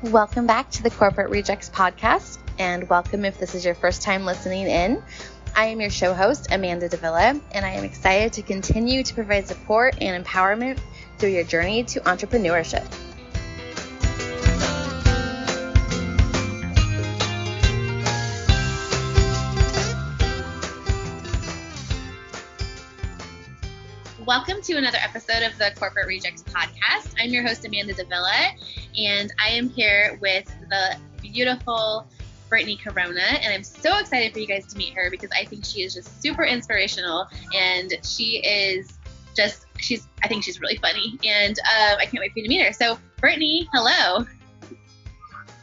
Welcome back to the Corporate Rejects podcast, and welcome if this is your first time listening in. I am your show host, Amanda Davila, and I am excited to continue to provide support and empowerment through your journey to entrepreneurship. Welcome to another episode of the Corporate Rejects podcast. I'm your host, Amanda Davila, and I am here with the beautiful Brittany Corona, and I'm so excited for you guys to meet her because I think she is just super inspirational, and I think she's really funny, and I can't wait for you to meet her. So, Brittany, hello.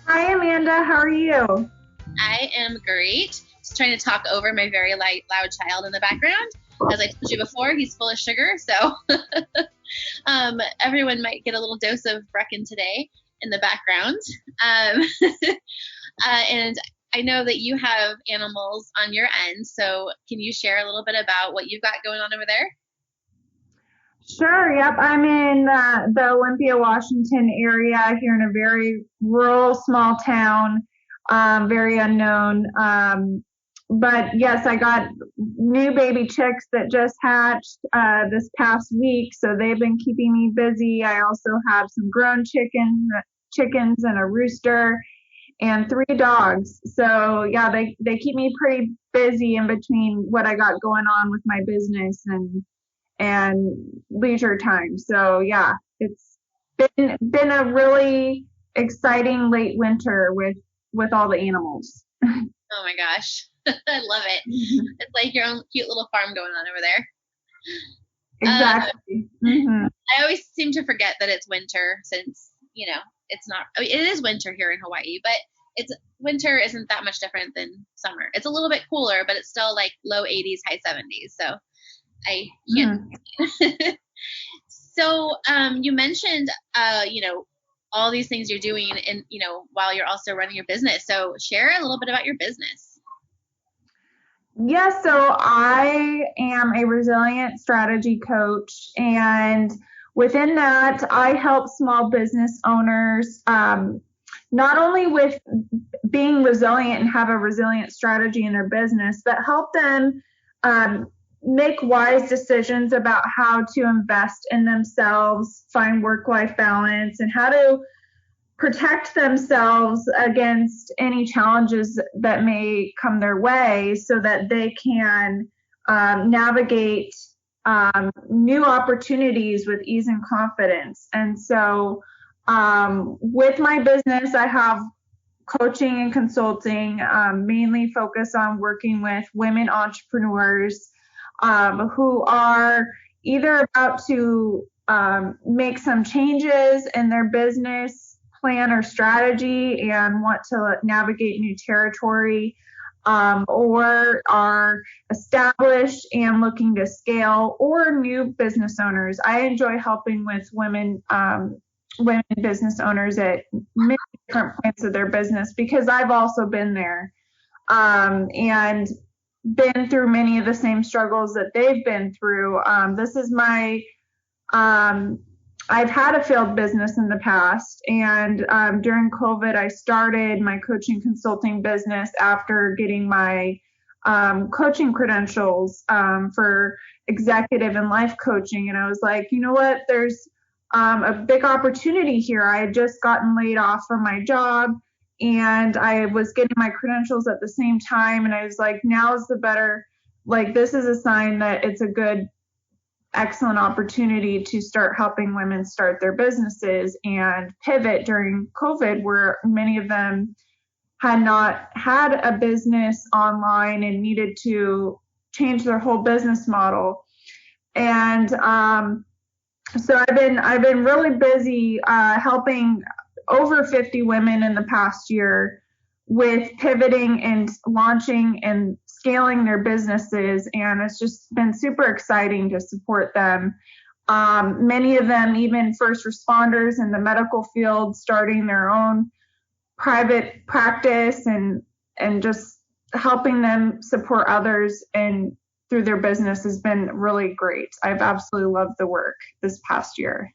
Hi, Amanda. How are you? I am great. Just trying to talk over my very loud child in the background. As I told you before, he's full of sugar, so everyone might get a little dose of Brecken today in the background. And I know that you have animals on your end, so can you share a little bit about what you've got going on over there? Sure. Yep. I'm in the Olympia, Washington area here in a very rural, small town, very unknown. But yes, I got new baby chicks that just hatched this past week, so they've been keeping me busy. I also have some grown chickens and a rooster and 3 dogs. So yeah, they keep me pretty busy in between what I got going on with my business and leisure time. So yeah, it's been a really exciting late winter with all the animals. Oh my gosh. I love it. It's like your own cute little farm going on over there. Exactly. I always seem to forget that it's winter since, it's not, it is winter here in Hawaii, but winter isn't that much different than summer. It's a little bit cooler, but it's still like low 80s, high 70s. So I can't. So you mentioned, all these things you're doing and, while you're also running your business. So share a little bit about your business. Yes, so I am a resilient strategy coach, and within that, I help small business owners not only with being resilient and have a resilient strategy in their business, but help them make wise decisions about how to invest in themselves, find work-life balance, and how to protect themselves against any challenges that may come their way so that they can navigate new opportunities with ease and confidence. And so with my business, I have coaching and consulting, mainly focus on working with women entrepreneurs who are either about to make some changes in their business plan or strategy and want to navigate new territory, or are established and looking to scale, or new business owners. I enjoy helping with women business owners at many different points of their business because I've also been there and been through many of the same struggles that they've been through. This is my I've had a failed business in the past, and during COVID, I started my coaching consulting business after getting my coaching credentials for executive and life coaching. And I was like, you know what, there's a big opportunity here. I had just gotten laid off from my job, and I was getting my credentials at the same time. And I was like, this is a sign that it's a good, excellent opportunity to start helping women start their businesses and pivot during COVID, where many of them had not had a business online and needed to change their whole business model. And so I've been really busy helping over 50 women in the past year with pivoting and launching and scaling their businesses, and it's just been super exciting to support them. Many of them, even first responders in the medical field, starting their own private practice and just helping them support others and through their business has been really great. I've absolutely loved the work this past year.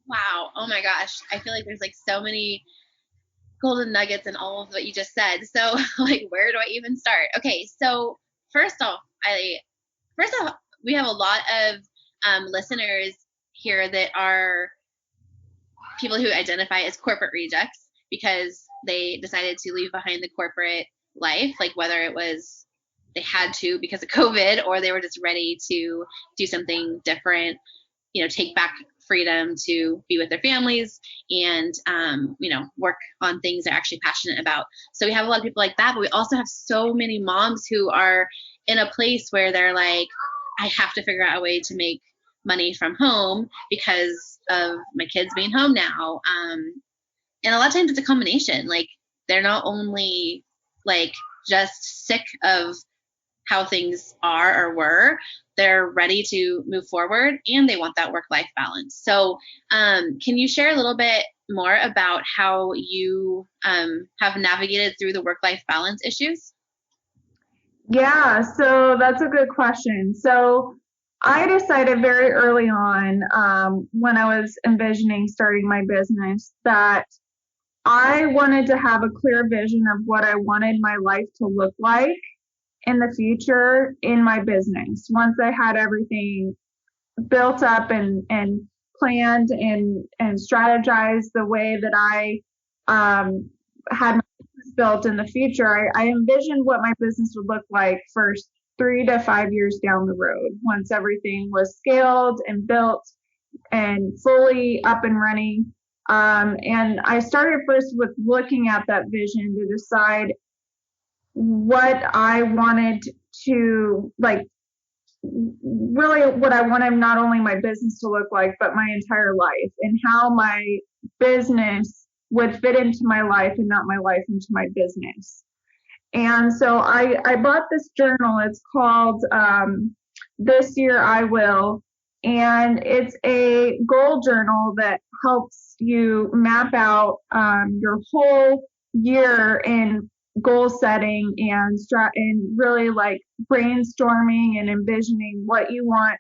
Wow. Oh my gosh. I feel like there's like so many golden nuggets in all of what you just said. So like, where do I even start? Okay. So first off, we have a lot of listeners here that are people who identify as corporate rejects because they decided to leave behind the corporate life, like whether it was they had to because of COVID or they were just ready to do something different, take back freedom to be with their families and, work on things they're actually passionate about. So we have a lot of people like that, but we also have so many moms who are in a place where they're like, I have to figure out a way to make money from home because of my kids being home now. And a lot of times it's a combination. Like they're not only like just sick of how things are or were, they're ready to move forward and they want that work-life balance. So can you share a little bit more about how you have navigated through the work-life balance issues? Yeah, so that's a good question. So I decided very early on, when I was envisioning starting my business, that I wanted to have a clear vision of what I wanted my life to look like in the future in my business. Once I had everything built up and planned and strategized the way that I had my business built in the future, I envisioned what my business would look like for 3 to 5 years down the road once everything was scaled and built and fully up and running. And I started first with looking at that vision to decide what I wanted to, like, really what I wanted not only my business to look like, but my entire life and how my business would fit into my life and not my life into my business. And so I bought this journal. It's called This Year I Will. And it's a goal journal that helps you map out your whole year in goal setting and really like brainstorming and envisioning what you want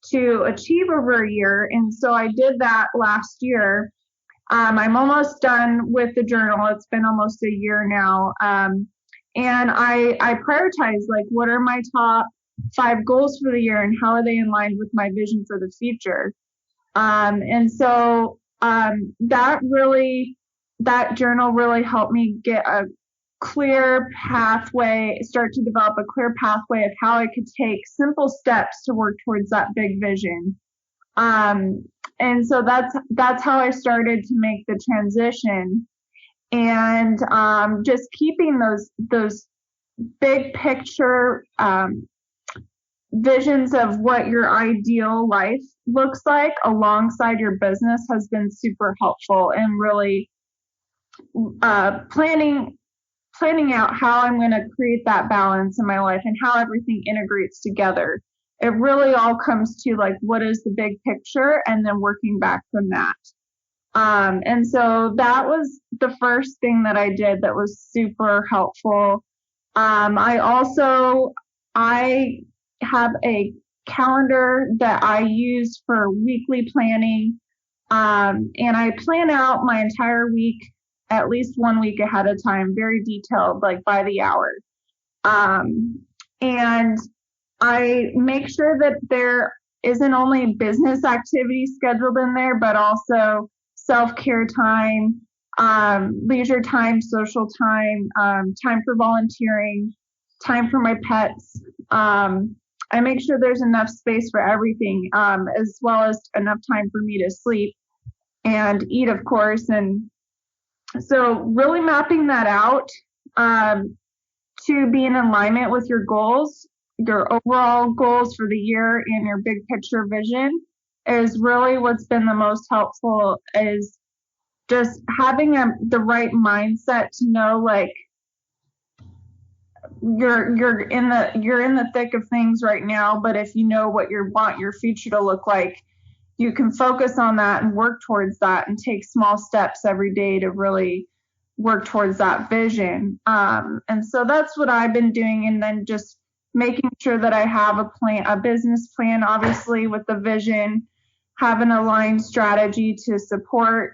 to achieve over a year. And so I did that last year. I'm almost done with the journal. It's been almost a year now. And I prioritize, like, what are my top 5 goals for the year and how are they in line with my vision for the future. And so that journal really helped me get a clear pathway, start to develop a clear pathway of how I could take simple steps to work towards that big vision. And so that's how I started to make the transition. And just keeping those big picture visions of what your ideal life looks like alongside your business has been super helpful, and really planning out how I'm going to create that balance in my life and how everything integrates together. It really all comes to, like, what is the big picture, and then working back from that. And so that was the first thing that I did that was super helpful. I have a calendar that I use for weekly planning. And I plan out my entire week at least 1 week ahead of time, very detailed, like by the hour. And I make sure that there isn't only business activities scheduled in there, but also self-care time, leisure time, social time, time for volunteering, time for my pets. I make sure there's enough space for everything, as well as enough time for me to sleep and eat, of course. And so really mapping that out to be in alignment with your goals, your overall goals for the year and your big picture vision is really what's been the most helpful, is just having the right mindset to know, like, you're in the thick of things right now, but if you know what you want your future to look like, you can focus on that and work towards that and take small steps every day to really work towards that vision. And so that's what I've been doing. And then just making sure that I have a business plan, obviously with the vision, have an aligned strategy to support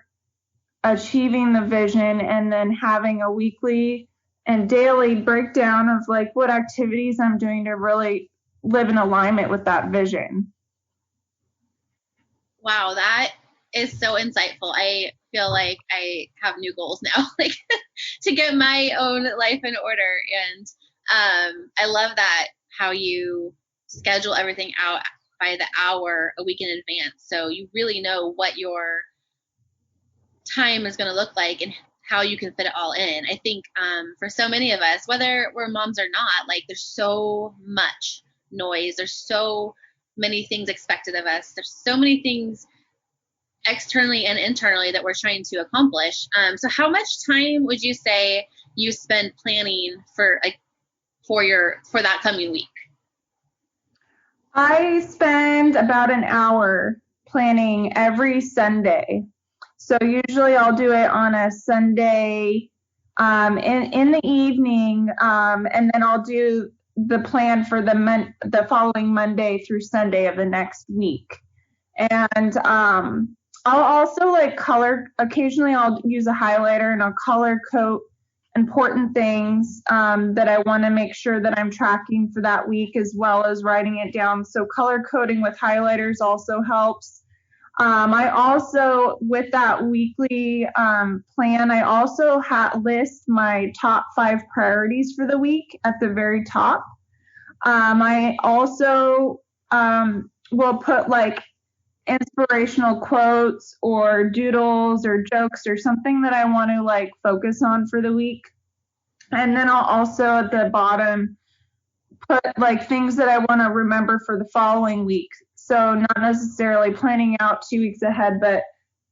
achieving the vision, and then having a weekly and daily breakdown of like what activities I'm doing to really live in alignment with that vision. Wow, that is so insightful. I feel like I have new goals now, like to get my own life in order. And I love that how you schedule everything out by the hour a week in advance. So you really know what your time is going to look like and how you can fit it all in. I think for so many of us, whether we're moms or not, like there's so much noise. There's so many things expected of us. There's so many things externally and internally that we're trying to accomplish. So how much time would you say you spend planning for that coming week? I spend about an hour planning every Sunday. So usually I'll do it on a Sunday in the evening, and then I'll do the plan for the following Monday through Sunday of the next week. And I'll also like occasionally I'll use a highlighter and I'll color code important things that I want to make sure that I'm tracking for that week, as well as writing it down. So color coding with highlighters also helps. I also, with that weekly plan, I also list my top 5 priorities for the week at the very top. I also will put like inspirational quotes or doodles or jokes or something that I want to like focus on for the week. And then I'll also at the bottom put like things that I want to remember for the following week. So not necessarily planning out 2 weeks ahead, but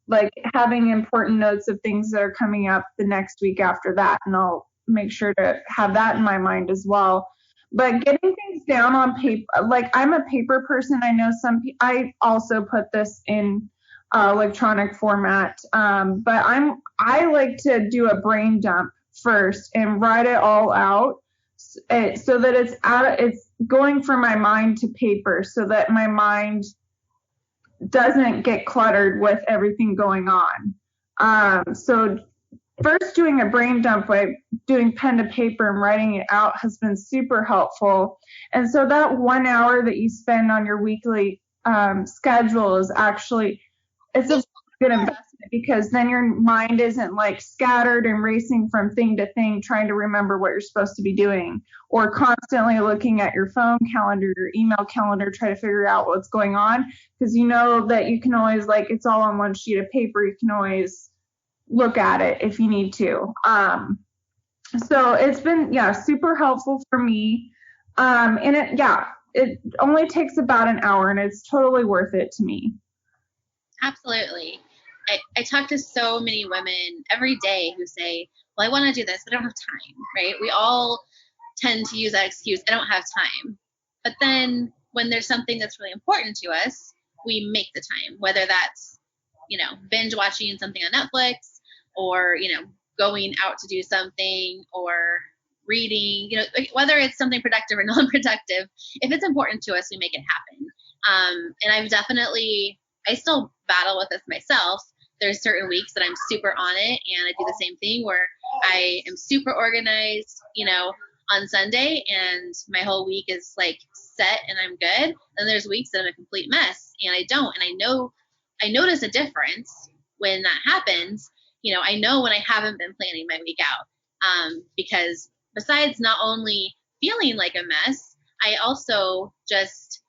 like having important notes of things that are coming up the next week after that. And I'll make sure to have that in my mind as well. But getting things down on paper, like I'm a paper person. I know I also put this in electronic format. But I like to do a brain dump first and write it all out so that it's going from my mind to paper, so that my mind doesn't get cluttered with everything going on. So first doing a brain dump by doing pen to paper and writing it out has been super helpful. And so that 1 hour that you spend on your weekly schedule is actually, it's a good investment, because then your mind isn't like scattered and racing from thing to thing trying to remember what you're supposed to be doing, or constantly looking at your phone calendar, your email calendar, try to figure out what's going on, because you know that you can always, like, it's all on one sheet of paper, you can always look at it if you need to. So it's been super helpful for me, and it only takes about an hour, and it's totally worth it to me. Absolutely. I talk to so many women every day who say, well, I want to do this, but I don't have time, right? We all tend to use that excuse, I don't have time. But then when there's something that's really important to us, we make the time, whether that's, binge watching something on Netflix, or, going out to do something, or reading, whether it's something productive or non-productive. If it's important to us, we make it happen. And I still battle with this myself. There's certain weeks that I'm super on it, and I do the same thing where I am super organized, on Sunday, and my whole week is like set and I'm good. And there's weeks that I'm a complete mess and I don't. And I notice a difference when that happens. I know when I haven't been planning my week out, because besides not only feeling like a mess, I also just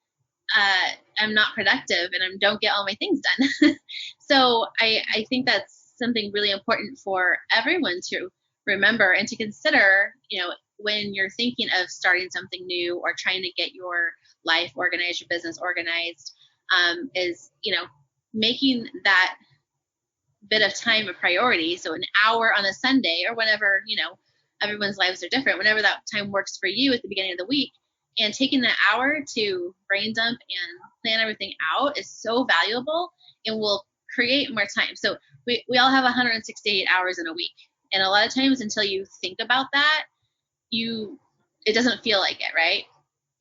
I'm not productive and I don't get all my things done. So I think that's something really important for everyone to remember and to consider, when you're thinking of starting something new or trying to get your life organized, your business organized, is, making that bit of time a priority. So an hour on a Sunday, or whenever, everyone's lives are different, whenever that time works for you at the beginning of the week, and taking that hour to brain dump and plan everything out is so valuable and will create more time. So we all have 168 hours in a week. And a lot of times until you think about that, it doesn't feel like it, right?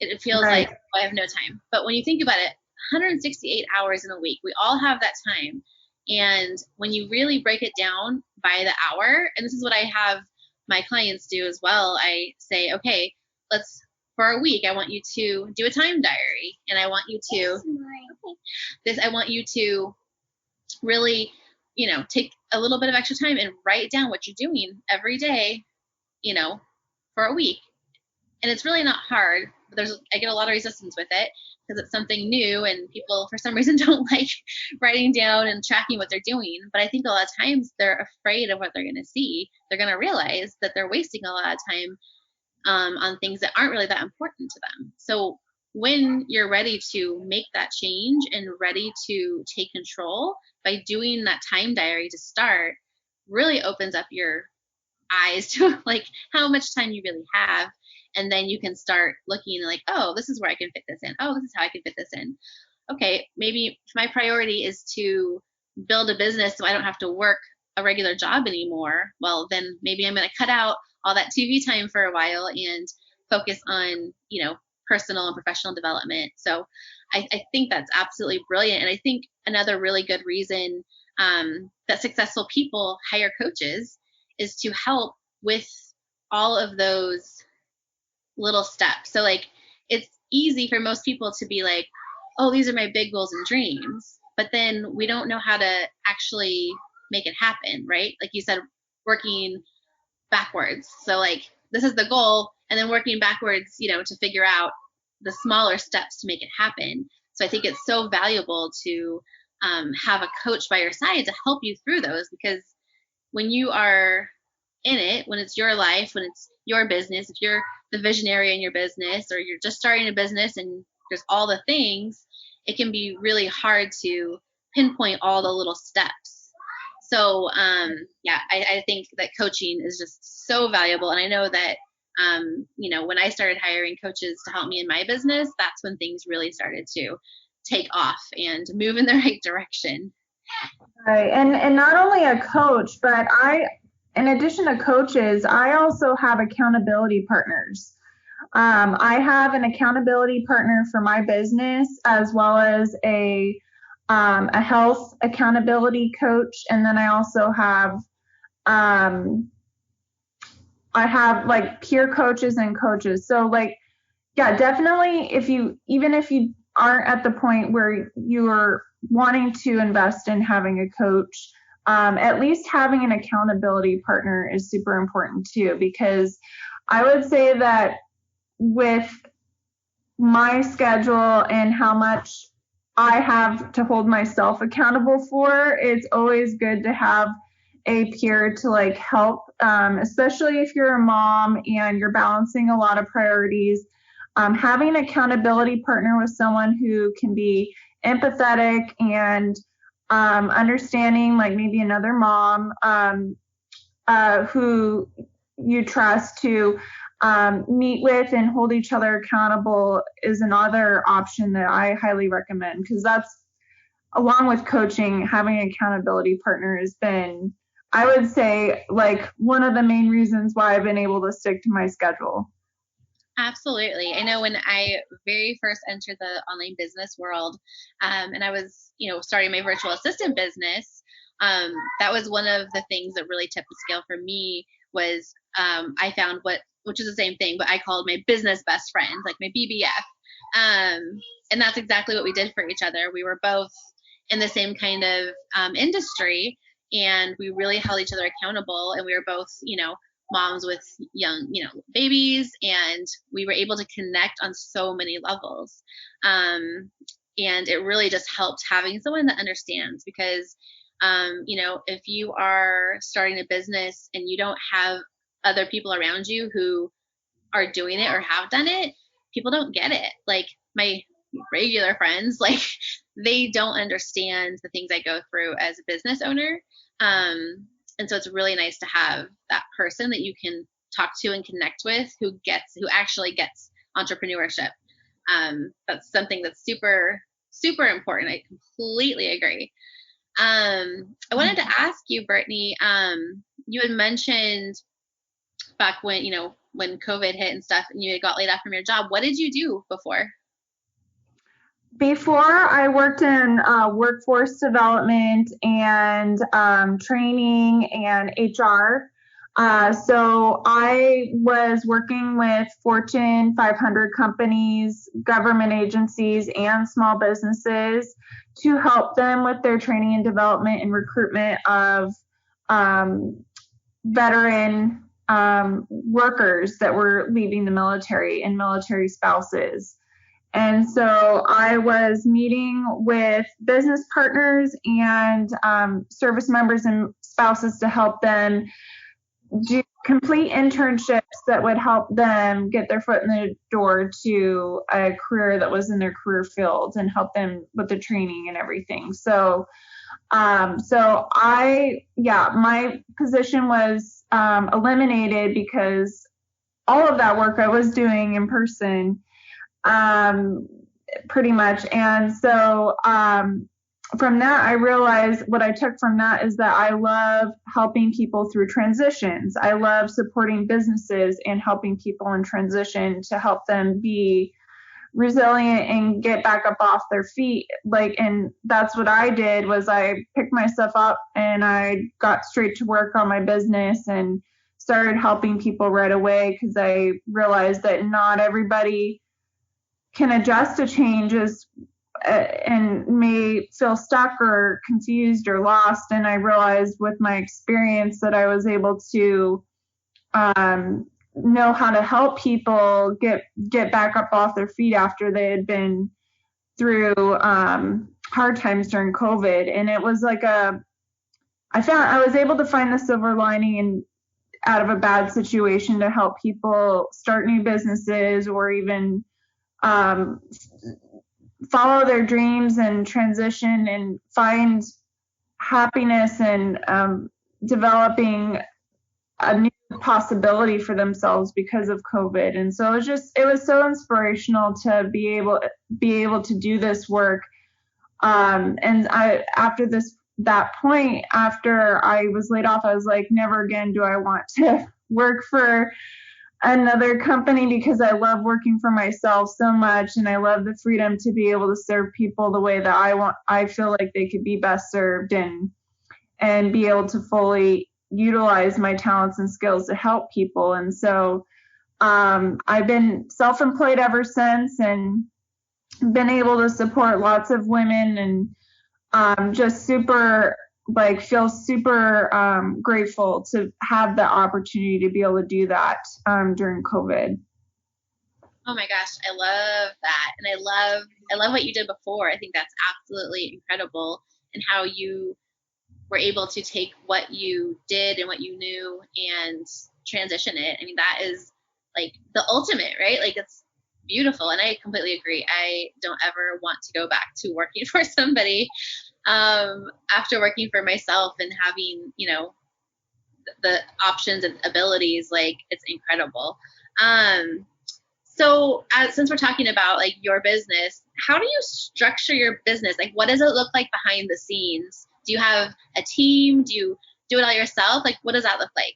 It feels Right. like, I have no time. But when you think about it, 168 hours in a week, we all have that time. And when you really break it down by the hour, and this is what I have my clients do as well, I say, okay, for a week, I want you to do a time diary, and I want you to really, take a little bit of extra time and write down what you're doing every day, for a week. And it's really not hard. But I get a lot of resistance with it because it's something new, and people for some reason don't like writing down and tracking what they're doing. But I think a lot of times they're afraid of what they're going to see. They're going to realize that they're wasting a lot of time on things that aren't really that important to them. So when you're ready to make that change and ready to take control, by doing that time diary to start, really opens up your eyes to like how much time you really have. And then you can start looking like, oh, this is where I can fit this in. Oh, this is how I can fit this in. Okay, maybe my priority is to build a business so I don't have to work a regular job anymore. Well, then maybe I'm going to cut out all that TV time for a while and focus on, personal and professional development. So I think that's absolutely brilliant. And I think another really good reason that successful people hire coaches is to help with all of those little steps. So like, it's easy for most people to be like, oh, these are my big goals and dreams, but then we don't know how to actually make it happen, right? Like you said, working backwards. So like, this is the goal, and then working backwards, to figure out the smaller steps to make it happen. So I think it's so valuable to have a coach by your side to help you through those, because when you are in it, when it's your life, when it's your business, if you're the visionary in your business, or you're just starting a business and there's all the things, it can be really hard to pinpoint all the little steps. So I think that coaching is just so valuable. And I know that, when I started hiring coaches to help me in my business, that's when things really started to take off and move in the right direction. Right. And not only a coach, but in addition to coaches, I also have accountability partners. I have an accountability partner for my business, as well as a health accountability coach. And then I also have, like peer coaches and coaches. So like, yeah, definitely even if you aren't at the point where you're wanting to invest in having a coach, at least having an accountability partner is super important too, because I would say that with my schedule and how much I have to hold myself accountable for, it's always good to have a peer to like help, especially if you're a mom and you're balancing a lot of priorities. Having an accountability partner with someone who can be empathetic and understanding, like maybe another mom who you trust to meet with and hold each other accountable, is another option that I highly recommend, because that's, along with coaching, having an accountability partner has been, I would say, like one of the main reasons why I've been able to stick to my schedule. Absolutely. I know when I very first entered the online business world, and I was, starting my virtual assistant business, that was one of the things that really tipped the scale for me. Was I found which is the same thing, but I called my business best friend, like my BBF. And that's exactly what we did for each other. We were both in the same kind of industry, and we really held each other accountable. And we were both, moms with young, babies, and we were able to connect on so many levels. And it really just helped having someone that understands, because, if you are starting a business and you don't have other people around you who are doing it or have done it, people don't get it. Like my regular friends, like they don't understand the things I go through as a business owner. And so it's really nice to have that person that you can talk to and connect with who actually gets entrepreneurship. That's something that's super, super important. I completely agree. I wanted to ask you, Brittany, you had mentioned back when, when COVID hit and stuff and you got laid off from your job, what did you do before? Before I worked in workforce development and training and HR. So I was working with Fortune 500 companies, government agencies, and small businesses to help them with their training and development and recruitment of veteran workers that were leaving the military and military spouses. And so I was meeting with business partners and service members and spouses to help them do complete internships that would help them get their foot in the door to a career that was in their career field and help them with the training and everything. So my position was eliminated because all of that work I was doing in person, pretty much. And so from that, I realized what I took from that is that I love helping people through transitions. I love supporting businesses and helping people in transition to help them be resilient and get back up off their feet. And that's what I did was I picked myself up and I got straight to work on my business and started helping people right away because I realized that not everybody can adjust to changes and may feel stuck or confused or lost. And I realized with my experience that I was able to know how to help people get back up off their feet after they had been through hard times during COVID. And it was like I found I was able to find the silver lining and out of a bad situation to help people start new businesses or even follow their dreams and transition and find happiness and developing a new possibility for themselves because of COVID. And so it was so inspirational to be able to do this work. And after that point, after I was laid off, I was like, never again do I want to work for another company because I love working for myself so much. And I love the freedom to be able to serve people the way that I feel like they could be best served and be able to fully utilize my talents and skills to help people. And so I've been self-employed ever since and been able to support lots of women and just feel super grateful to have the opportunity to be able to do that during COVID. Oh my gosh, I love that. And I love what you did before. I think that's absolutely incredible, and how you were able to take what you did and what you knew and transition it. I mean, that is like the ultimate, right? Like, it's beautiful. And I completely agree. I don't ever want to go back to working for somebody after working for myself and having, the options and abilities. Like, it's incredible. So since we're talking about like your business, how do you structure your business? Like, what does it look like behind the scenes? Do you have a team? Do you do it all yourself? Like, what does that look like?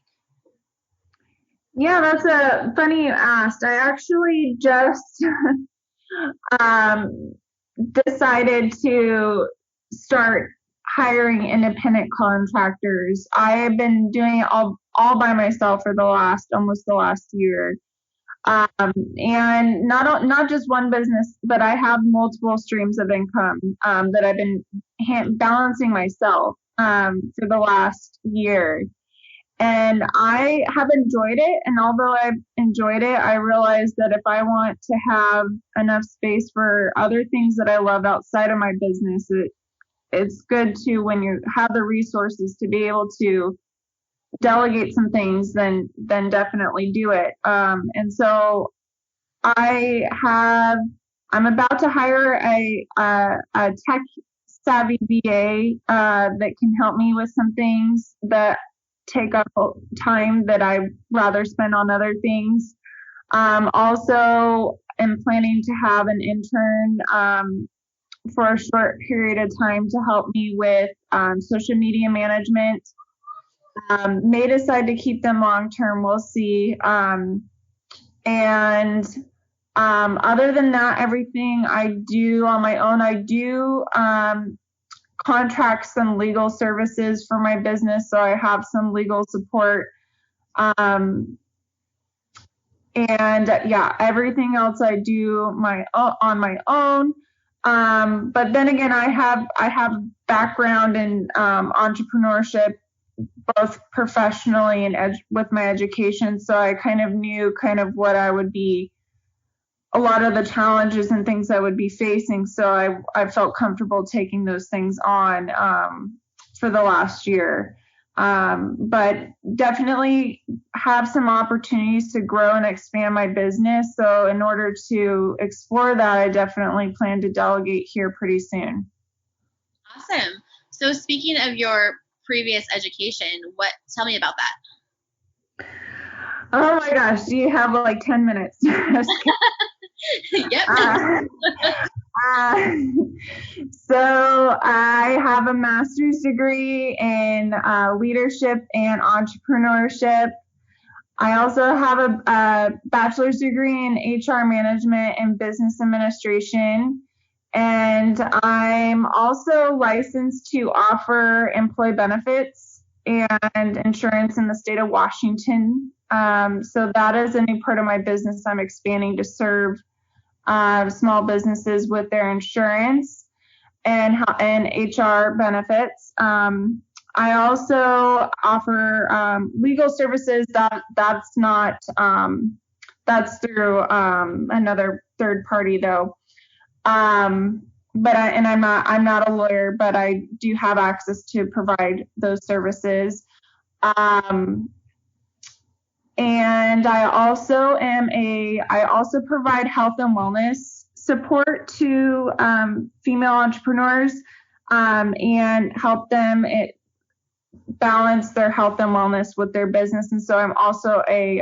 Yeah, that's a funny you asked. I actually just decided to start hiring independent contractors. I have been doing it all by myself for almost the last year. And not just one business, but I have multiple streams of income that I've been balancing myself for the last year. And I have enjoyed it. And although I've enjoyed it, I realized that if I want to have enough space for other things that I love outside of my business, it's good to, when you have the resources to be able to delegate some things, then definitely do it. And so I'm about to hire a tech savvy VA that can help me with some things that take up time that I rather spend on other things. Also, am planning to have an intern for a short period of time to help me with social media management. May decide to keep them long term. We'll see. And Other than that, everything I do on my own. I do contract some legal services for my business, so I have some legal support. And yeah, everything else I do on my own. But then again, I have background in entrepreneurship, both professionally and with my education. So I kind of knew kind of what I would be, a lot of the challenges and things I would be facing. So I felt comfortable taking those things on for the last year. But definitely have some opportunities to grow and expand my business. So in order to explore that, I definitely plan to delegate here pretty soon. Awesome. So speaking of your previous education, tell me about that. Oh my gosh, do you have like 10 minutes? Yep. So I have a master's degree in leadership and entrepreneurship. I also have a bachelor's degree in HR management and business administration. And I'm also licensed to offer employee benefits and insurance in the state of Washington. So that is a new part of my business I'm expanding to serve small businesses with their insurance and HR benefits. I also offer legal services. That's not that's through another third party though. But I'm not a lawyer, but I do have access to provide those services. And I also provide health and wellness support to female entrepreneurs and help them balance their health and wellness with their business. And so I'm also a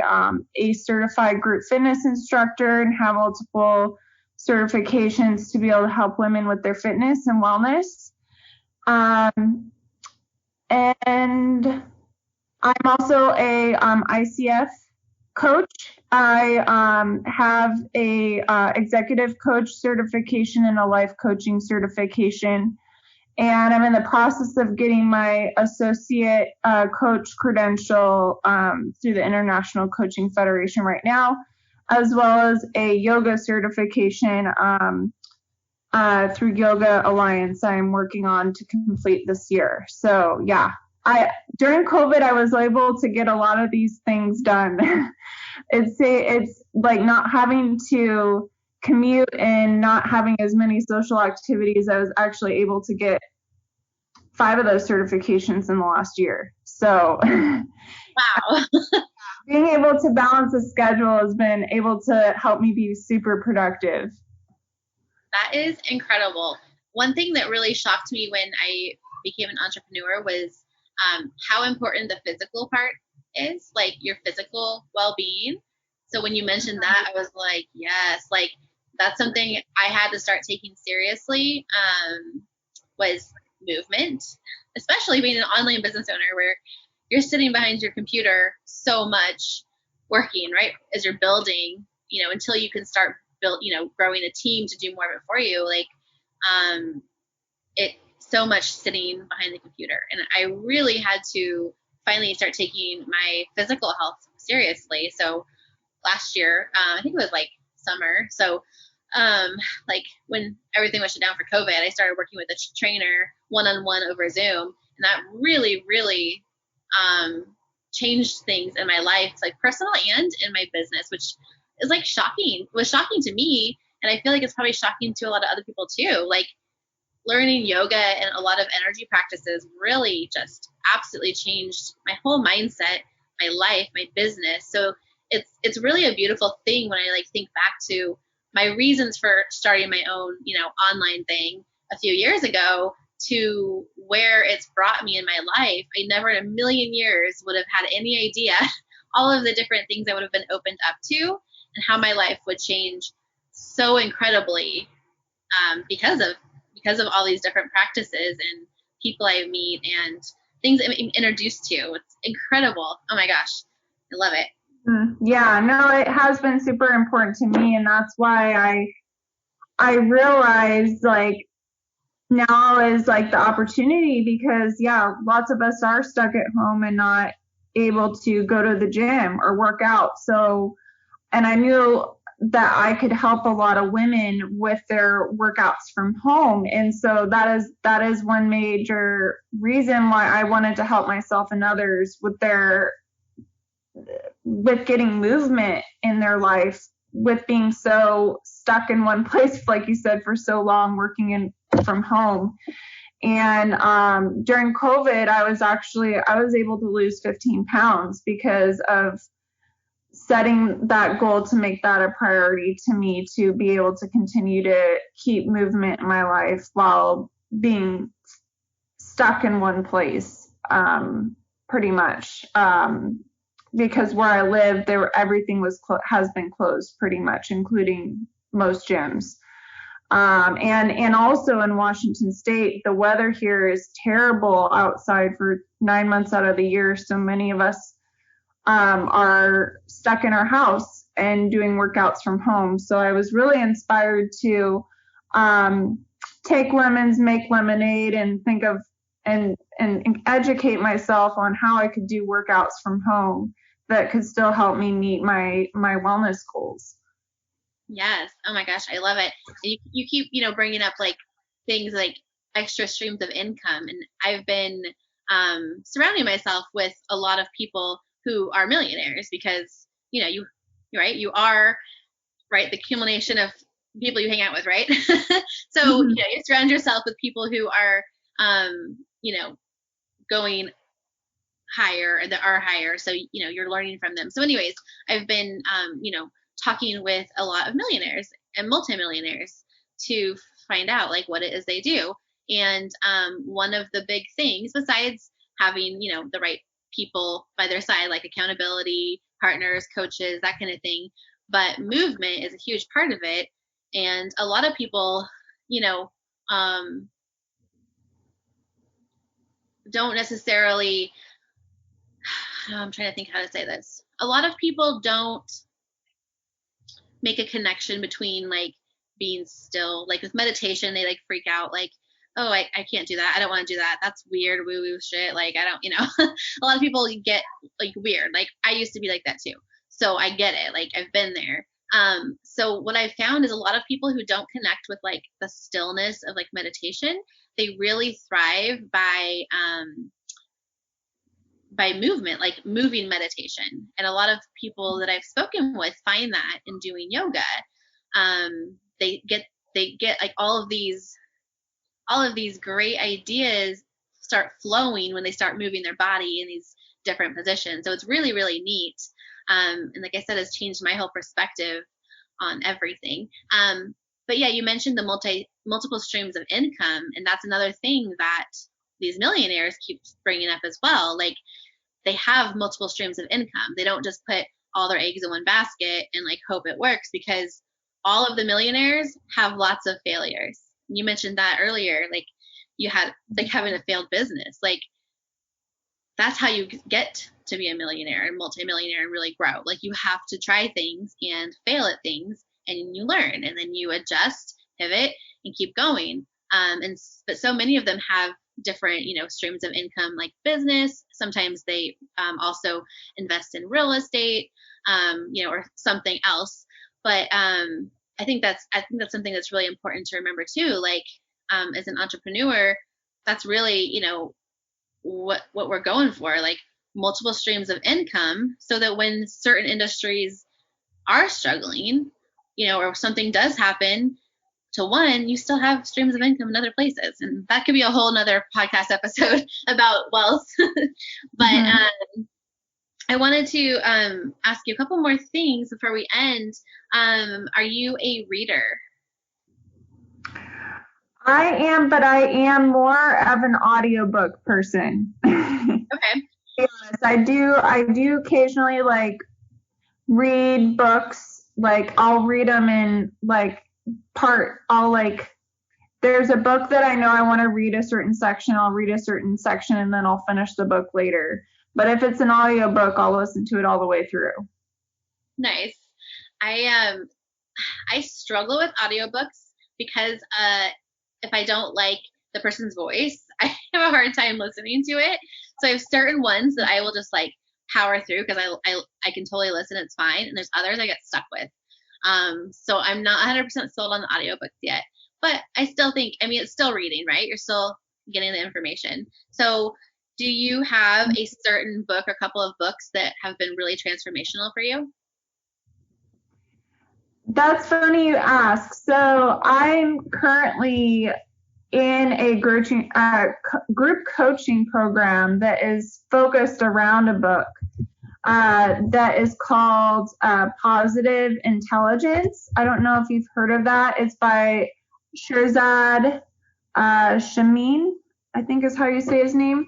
certified group fitness instructor and have multiple certifications to be able to help women with their fitness and wellness. And I'm also a ICF coach. I have a executive coach certification and a life coaching certification. And I'm in the process of getting my associate coach credential through the International Coaching Federation right now, as well as a yoga certification through Yoga Alliance I'm working on to complete this year. So yeah, during COVID, I was able to get a lot of these things done. It's like not having to commute and not having as many social activities. I was actually able to get 5 of those certifications in the last year. So wow. Being able to balance the schedule has been able to help me be super productive. That is incredible. One thing that really shocked me when I became an entrepreneur was how important the physical part is, like your physical well-being. So when you mentioned that, I was like, yes, like that's something I had to start taking seriously, was movement, especially being an online business owner where you're sitting behind your computer so much working, right? As you're building, until you can start growing a team to do more of it for you. Like, it so much sitting behind the computer. And I really had to finally start taking my physical health seriously. So last year, I think it was like summer. So like when everything was shut down for COVID, I started working with a trainer one-on-one over Zoom. And that really, really changed things in my life, like personal and in my business, which is like shocking. It was shocking to me. And I feel like it's probably shocking to a lot of other people too. Like learning yoga and a lot of energy practices really just absolutely changed my whole mindset, my life, my business. So it's really a beautiful thing when I like think back to my reasons for starting my own, online thing a few years ago to where it's brought me in my life. I never in a million years would have had any idea all of the different things I would have been opened up to and how my life would change so incredibly because of all these different practices and people I meet and things I'm introduced to. It's incredible. Oh my gosh. I love it. Yeah, no, it has been super important to me, and that's why I realized like now is like the opportunity, because yeah, lots of us are stuck at home and not able to go to the gym or work out. So, and I knew that I could help a lot of women with their workouts from home. And so that is one major reason why I wanted to help myself and others with getting movement in their life, with being so stuck in one place, like you said, for so long, working from home. And during COVID, I was able to lose 15 pounds because of setting that goal, to make that a priority to me, to be able to continue to keep movement in my life while being stuck in one place, pretty much. Because where I live, everything has been closed pretty much, including most gyms. And also in Washington State, the weather here is terrible outside for 9 months out of the year. So many of us are stuck in our house and doing workouts from home. So I was really inspired to take lemons, make lemonade, and think of and educate myself on how I could do workouts from home that could still help me meet my wellness goals. Yes. Oh my gosh, I love it. And you keep, bringing up like things like extra streams of income. And I've been surrounding myself with a lot of people who are millionaires because, you're right, you are, right, the accumulation of people you hang out with, right? So, you surround yourself with people who are, going higher, that are higher. So, you're learning from them. So anyways, I've been, talking with a lot of millionaires and multimillionaires to find out like what it is they do. And one of the big things, besides having, the right people by their side, like accountability, partners, coaches, that kind of thing, but movement is a huge part of it. And a lot of people, don't necessarily, I'm trying to think how to say this. A lot of people don't make a connection between like being still, like with meditation, they like freak out, like, oh, I can't do that. I don't want to do that. That's weird, woo woo shit. Like, I don't, a lot of people get like weird. Like, I used to be like that too. So I get it. Like, I've been there. So what I've found is a lot of people who don't connect with like the stillness of like meditation, they really thrive by movement, like moving meditation. And a lot of people that I've spoken with find that in doing yoga. They get like all of these great ideas start flowing when they start moving their body in these different positions. So it's really, really neat. And like I said, it's changed my whole perspective on everything. But yeah, you mentioned the multiple streams of income, and that's another thing that these millionaires keep bringing up as well. Like, they have multiple streams of income. They don't just put all their eggs in one basket and like hope it works, because all of the millionaires have lots of failures. You mentioned that earlier, like you had like having a failed business. Like, that's how you get to be a millionaire and multimillionaire and really grow. Like, you have to try things and fail at things, and you learn, and then you adjust, pivot, and keep going. But so many of them have different, streams of income, like business. Sometimes they also invest in real estate, or something else. But I think that's something that's really important to remember too. Like, as an entrepreneur, that's really, what we're going for, like multiple streams of income, so that when certain industries are struggling, or something does happen to one, you still have streams of income in other places. And that could be a whole nother podcast episode about wealth. But I wanted to ask you a couple more things before we end. Are you a reader? I am, but I am more of an audiobook person. Okay. I do occasionally like read books. Like, I'll read them in like there's a book that I know I want to read a certain section, I'll read a certain section and then I'll finish the book later. But if it's an audiobook, I'll listen to it all the way through. Nice. I struggle with audiobooks because if I don't like the person's voice, I have a hard time listening to it. So I have certain ones that I will just like power through because I can totally listen, it's fine. And there's others I get stuck with. So I'm not 100% sold on the audiobooks yet. But I still think, I mean, it's still reading, right? You're still getting the information. So do you have a certain book or couple of books that have been really transformational for you? That's funny you ask. So I'm currently in a group coaching program that is focused around a book that is called Positive Intelligence. I don't know if you've heard of that. It's by Shirzad Shamin, I think is how you say his name.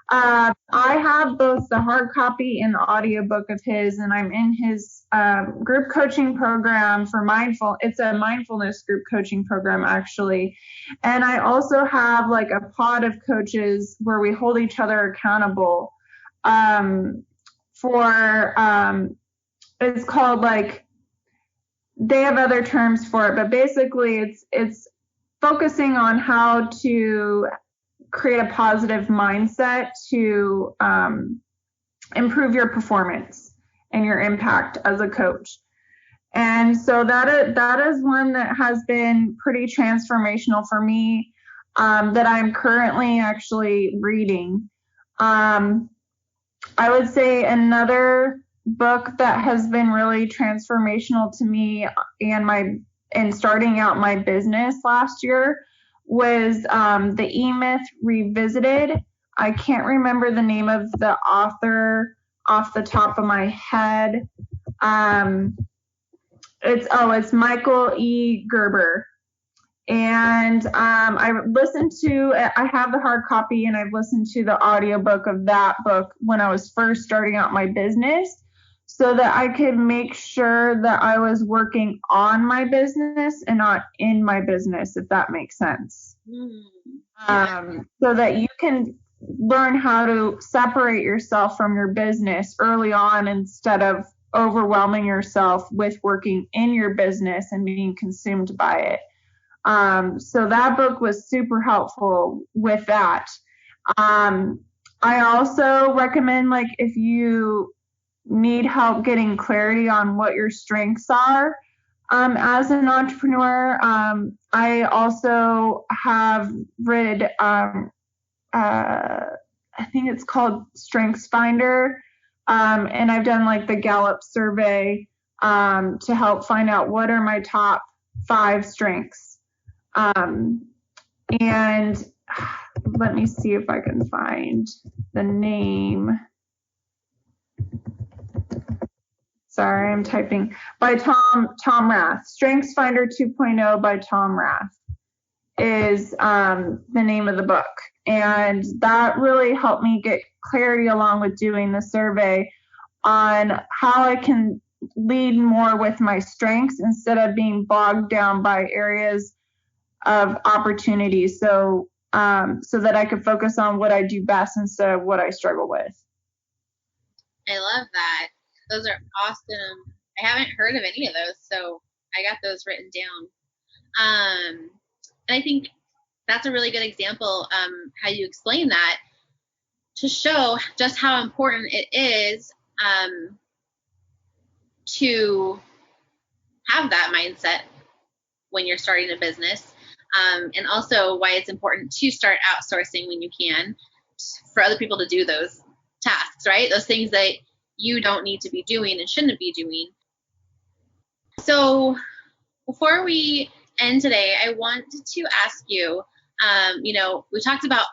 I have both the hard copy and the audiobook of his, and I'm in his group coaching program for it's a mindfulness group coaching program actually. And I also have like a pod of coaches where we hold each other accountable it's called like, they have other terms for it, but basically it's focusing on how to create a positive mindset to improve your performance and your impact as a coach. And so that is one that has been pretty transformational for me, that I'm currently actually reading. I would say another book that has been really transformational to me and starting out my business last year was The E-Myth Revisited. I can't remember the name of the author off the top of my head. It's Michael E. Gerber. And I have the hard copy and I've listened to the audiobook of that book when I was first starting out my business so that I could make sure that I was working on my business and not in my business, if that makes sense. So that you can learn how to separate yourself from your business early on instead of overwhelming yourself with working in your business and being consumed by it. So that book was super helpful with that. I also recommend, like, if you need help getting clarity on what your strengths are, as an entrepreneur, I also have read, I think it's called Strengths Finder. And I've done like the Gallup survey, to help find out what are my top 5 strengths. And let me see if I can find the name. Sorry, I'm typing. By Tom Rath. Strengths Finder 2.0 by Tom Rath is the name of the book. And that really helped me get clarity along with doing the survey on how I can lead more with my strengths instead of being bogged down by areas of opportunity, so that I could focus on what I do best instead of what I struggle with. I love that. Those are awesome. I haven't heard of any of those, so I got those written down. And I think that's a really good example, how you explain that, to show just how important it is to have that mindset when you're starting a business. And also why it's important to start outsourcing when you can for other people to do those tasks, right? Those things that you don't need to be doing and shouldn't be doing. So before we end today, I wanted to ask you, we talked about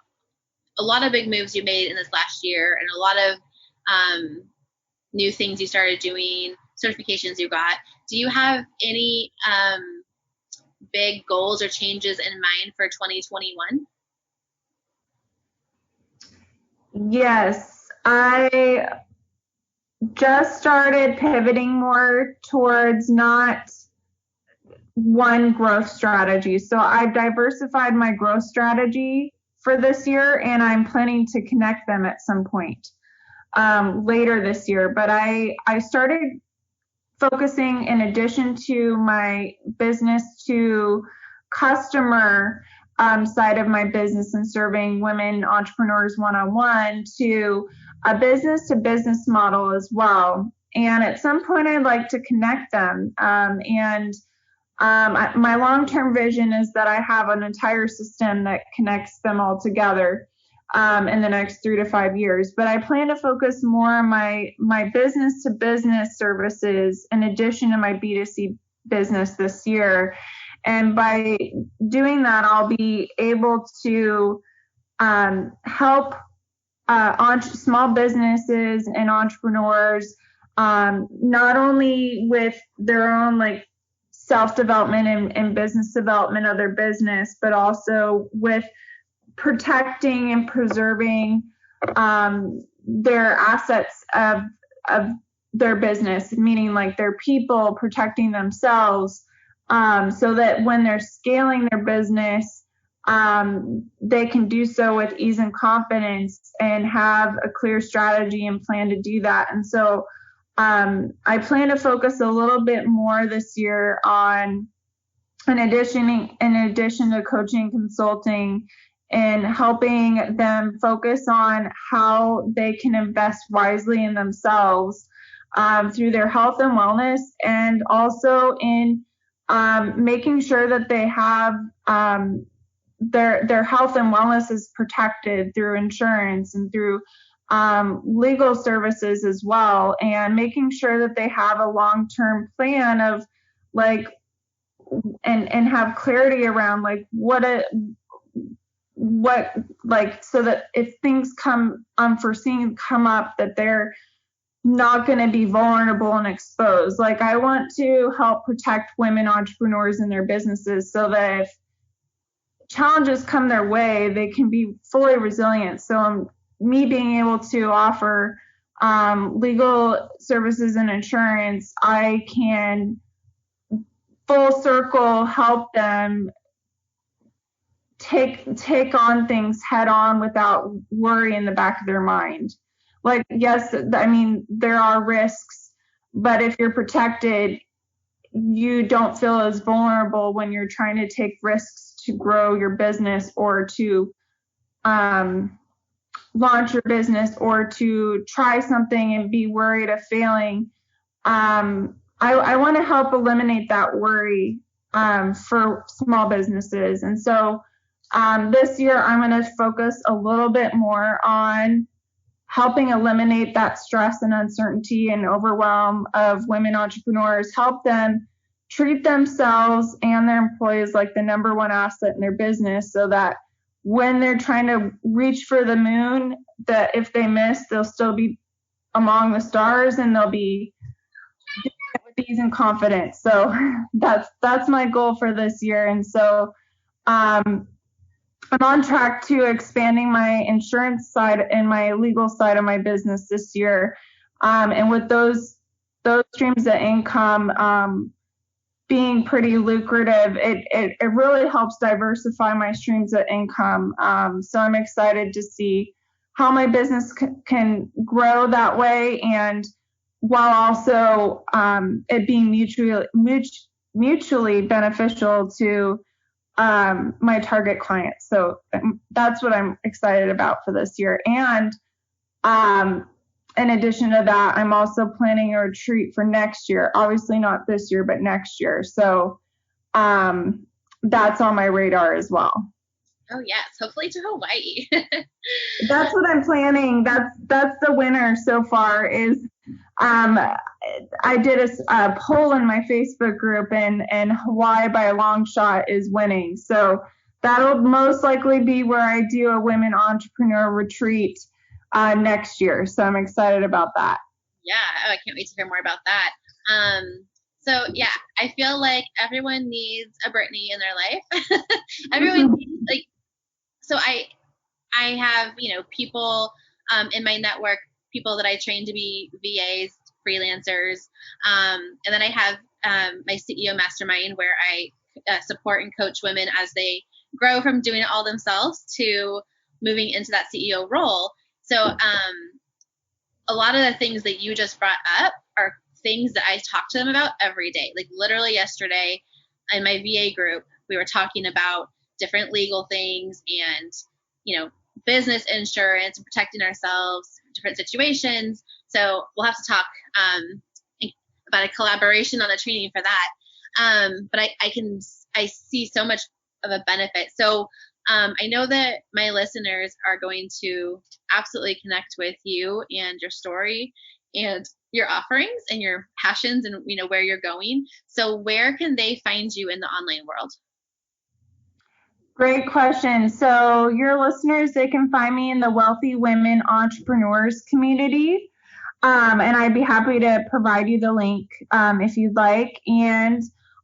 a lot of big moves you made in this last year and a lot of new things you started doing, certifications you got. Do you have any big goals or changes in mind for 2021? Yes, I just started pivoting more towards not one growth strategy. So I've diversified my growth strategy for this year, and I'm planning to connect them at some point later this year. But I started focusing, in addition to my business to customer side of my business and serving women entrepreneurs one-on-one, to a business to business model as well. And at some point, I'd like to connect them. My long-term vision is that I have an entire system that connects them all together in the next 3 to 5 years. But I plan to focus more on my business to business services in addition to my B2C business this year. And by doing that, I'll be able to help small businesses and entrepreneurs not only with their own like self-development and business development of their business, but also with protecting and preserving their assets of their business, meaning like their people, protecting themselves, so that when they're scaling their business, they can do so with ease and confidence and have a clear strategy and plan to do that. And so I plan to focus a little bit more this year on, in addition to coaching, consulting, and helping them focus on how they can invest wisely in themselves through their health and wellness, and also in making sure that they have their health and wellness is protected through insurance and through legal services as well, and making sure that they have a long-term plan of like and have clarity around like what like, so that if things come unforeseen come up, that they're not going to be vulnerable and exposed. Like, I want to help protect women entrepreneurs in their businesses so that if challenges come their way, they can be fully resilient. So me being able to offer legal services and insurance, I can full circle help them take on things head on without worry in the back of their mind. Like, yes, I mean, there are risks, but if you're protected, you don't feel as vulnerable when you're trying to take risks to grow your business or to launch your business or to try something and be worried of failing. I want to help eliminate that worry for small businesses. And so this year, I'm going to focus a little bit more on helping eliminate that stress and uncertainty and overwhelm of women entrepreneurs, help them treat themselves and their employees like the number one asset in their business, so that when they're trying to reach for the moon, that if they miss, they'll still be among the stars and they'll be doing it with ease and confidence. So that's my goal for this year. And so I'm on track to expanding my insurance side and my legal side of my business this year. And with those streams of income being pretty lucrative, it really helps diversify my streams of income. So I'm excited to see how my business can grow that way, and while also it being mutually beneficial to my target clients. So that's what I'm excited about for this year. And in addition to that, I'm also planning a retreat for next year. Obviously not this year, but next year. So that's on my radar as well. Oh yes, hopefully to Hawaii. That's what I'm planning. That's the winner so far. Is I did a poll in my Facebook group, and Hawaii by a long shot is winning. So that'll most likely be where I do a women entrepreneur retreat next year. So I'm excited about that. Yeah, I can't wait to hear more about that. So yeah, I feel like everyone needs a Brittany in their life. Everyone needs, like, so I have, people in my network, people that I train to be VAs, freelancers. And then I have my CEO mastermind, where I support and coach women as they grow from doing it all themselves to moving into that CEO role. So a lot of the things that you just brought up are things that I talk to them about every day. Like literally yesterday in my VA group, we were talking about different legal things and, business insurance, protecting ourselves, different situations. So we'll have to talk about a collaboration on a training for that. But I see so much of a benefit. So I know that my listeners are going to absolutely connect with you and your story and your offerings and your passions and where you're going. So where can they find you in the online world? Great question. So your listeners, they can find me in the Wealthy Women Entrepreneurs community. And I'd be happy to provide you the link if you'd like. And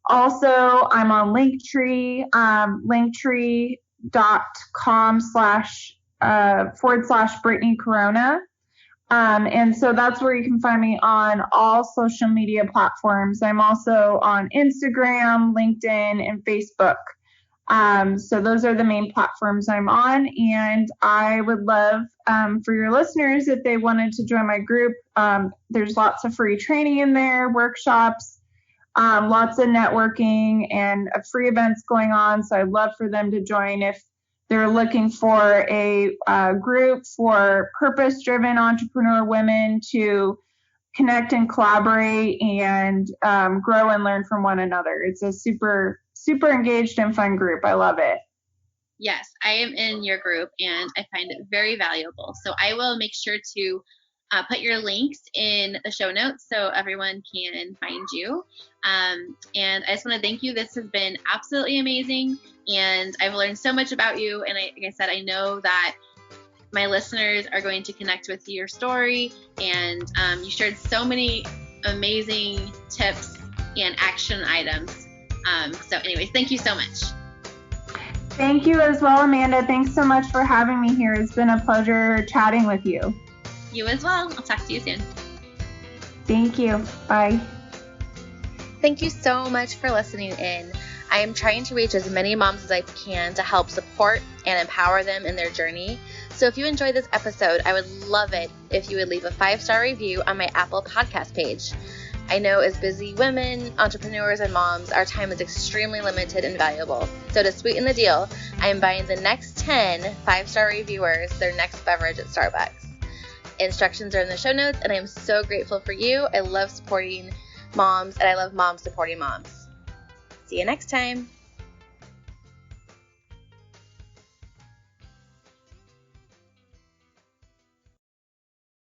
also I'm on Linktree, linktree.com//Brittany Corona. And so that's where you can find me on all social media platforms. I'm also on Instagram, LinkedIn, and Facebook. So those are the main platforms I'm on, and I would love for your listeners, if they wanted to join my group, there's lots of free training in there, workshops, lots of networking and free events going on. So I'd love for them to join if they're looking for a group for purpose-driven entrepreneur women to connect and collaborate and grow and learn from one another. It's a super engaged and fun group. I love it. Yes, I am in your group and I find it very valuable. So I will make sure to put your links in the show notes so everyone can find you. And I just want to thank you. This has been absolutely amazing. And I've learned so much about you. And like I said, I know that my listeners are going to connect with your story. And you shared so many amazing tips and action items. So anyways, thank you so much. Thank you as well, Amanda. Thanks so much for having me here. It's been a pleasure chatting with you. You as well. I'll talk to you soon. Thank you. Bye. Thank you so much for listening in. I am trying to reach as many moms as I can to help support and empower them in their journey. So if you enjoyed this episode, I would love it if you would leave a 5-star review on my Apple podcast page. I know as busy women, entrepreneurs, and moms, our time is extremely limited and valuable. So to sweeten the deal, I am buying the next 10 5-star reviewers their next beverage at Starbucks. Instructions are in the show notes, and I am so grateful for you. I love supporting moms, and I love moms supporting moms. See you next time.